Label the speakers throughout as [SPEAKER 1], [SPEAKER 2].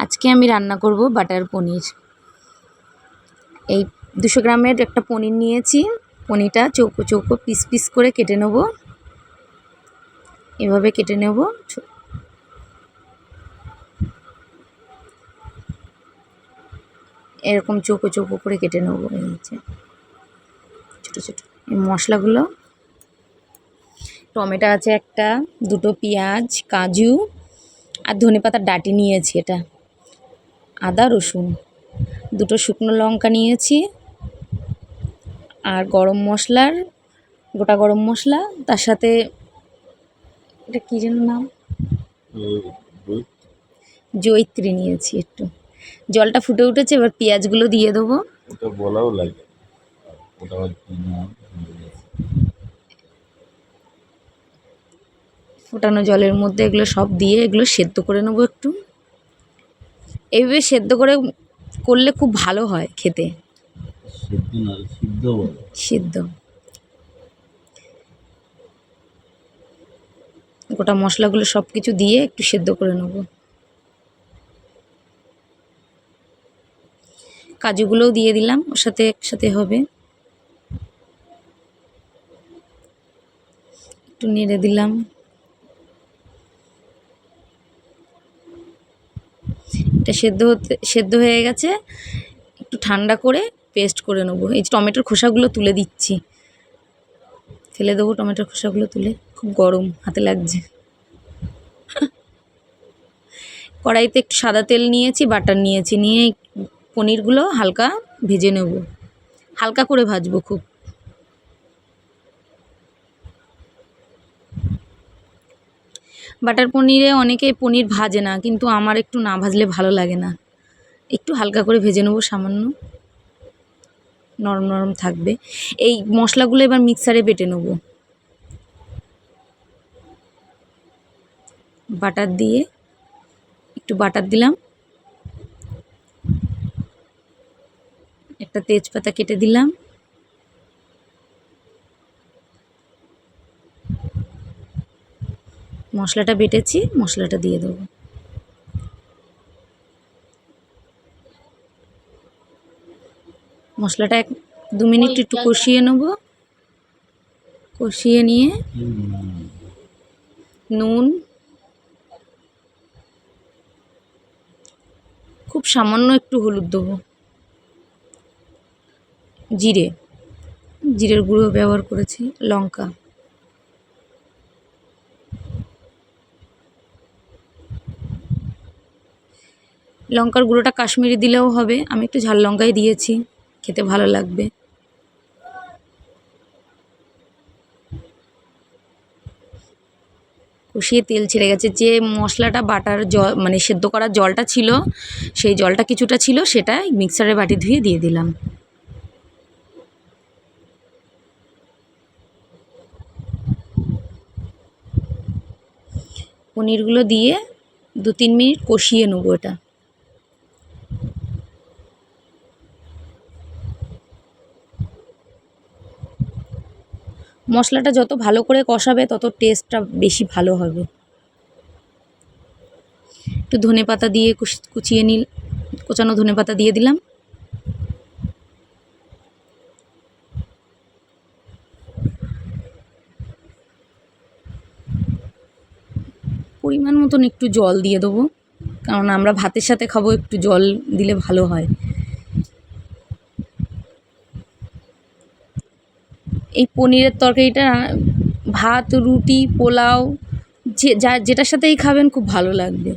[SPEAKER 1] আজকে আমি রান্না করব বাটার পনির। এই 200 গ্রামের একটা পনির নিয়েছি। পনিরটা চৌকো চৌকো পিস পিস করে কেটে নেব। এভাবে কেটে নেব। এরকম চৌকো চৌকো করে কেটে নেব। এই যে ছোটো ছোটো এই মশলাগুলো, টমেটো আছে একটা, দুটো পেঁয়াজ, কাজু আর ধনেপাতার ডাঁটি নিয়েছি, এটা আদা রসুন, দুটো শুকনো লঙ্কা নিয়েছি, আর গরম মশলার গোটা গরম মশলা, তার সাথে এটা কী যেন নাম, জয়িত্রী নিয়েছি একটু। জলটা ফুটে উঠেছে, এবার পেঁয়াজগুলো দিয়ে দেবো। ফোটানো জলের মধ্যে এগুলো সব দিয়ে এগুলো সেদ্ধ করে নেবো একটু। এইভাবে সেদ্ধ করে করলে খুব ভালো হয় খেতে। সিদ্ধ গোটা মশলাগুলো সব কিছু দিয়ে একটু সেদ্ধ করে নেব। কাজুগুলোও দিয়ে দিলাম ওর সাথে একসাথে হবে। একটু নেড়ে দিলাম। এটা সেদ্ধ হয়ে গেছে। একটু ঠান্ডা করে পেস্ট করে নেবো। এই যে টমেটোর খোসাগুলো তুলে দিচ্ছি, ফেলে দেবো টমেটোর খোসাগুলো তুলে। খুব গরম, হাতে লাগছে। কড়াইতে একটু সাদা তেল নিয়েছি, বাটার নিয়েছি, নিয়ে পনিরগুলো হালকা ভেজে নেব। হালকা করে ভাজবো খুব। বাটার পনিরে অনেকে পনির ভাজে না, কিন্তু আমার একটু না ভাজলে ভালো লাগে না। একটু হালকা করে ভেজে নেবো, সামান্য নরম নরম থাকবে। এই মশলাগুলো এবার মিক্সারে বেটে নেব। বাটার দিয়ে একটু বাটার দিলাম, একটা তেজপাতা কেটে দিলাম, মশলাটা বেটেছি, মশলাটা দিয়ে দেবো। মশলাটা 1-2 মিনিট একটু কষিয়ে নেব। কষিয়ে নিয়ে নুন, খুব সামান্য একটু হলুদ দেবো, জিরের গুঁড়ো ব্যবহার করেছি, লঙ্কা, লঙ্কার গুঁড়োটা কাশ্মীরি দিলেও হবে, আমি একটু ঝাল লঙ্কাই দিয়েছি, খেতে ভালো লাগবে। কষিয়ে তেল ছেড়ে গেছে। যে মশলাটা বাটার জল মানে সেদ্ধ করার জলটা ছিল, সেই জলটা কিছুটা ছিল, সেটা মিক্সারের বাটি ধুয়ে দিয়ে দিলাম। পনিরগুলো দিয়ে 2-3 মিনিট কষিয়ে নেব এটা। মশলাটা যত ভালো করে কষাবে তত টেস্টটা বেশি ভালো হবে। একটু ধনেপাতা দিয়ে কোচানো ধনেপাতা দিয়ে দিলাম। পরিমাণ মতন একটু জল দিয়ে দেবো, কারণ আমরা ভাতের সাথে খাবো, একটু জল দিলে ভালো হয়। এই পনিরের তরকারিটা ভাত, রুটি, পোলাও, যেটার সাথেই খাবেন খুব ভালো লাগবে।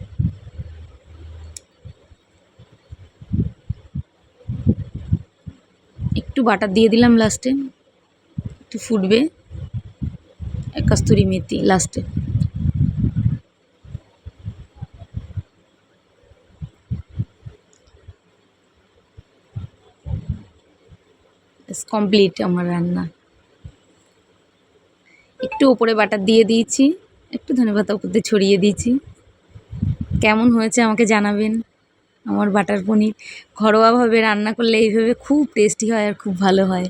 [SPEAKER 1] একটু বাটার দিয়ে দিলাম লাস্টে, একটু ফুটবে। কস্তুরি মেথি লাস্টে। কমপ্লিট আমার রান্না। একটু ওপরে বাটার দিয়ে দিয়েছি, একটু ধনেপাতা উপর দিয়ে ছড়িয়ে দিয়েছি। কেমন হয়েছে আমাকে জানাবেন। আমার বাটার পনির ঘরোয়াভাবে রান্না করলে এইভাবে খুব টেস্টি হয় আর খুব ভালো হয়।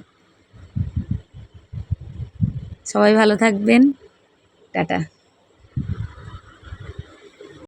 [SPEAKER 1] সবাই ভালো থাকবেন, টাটা।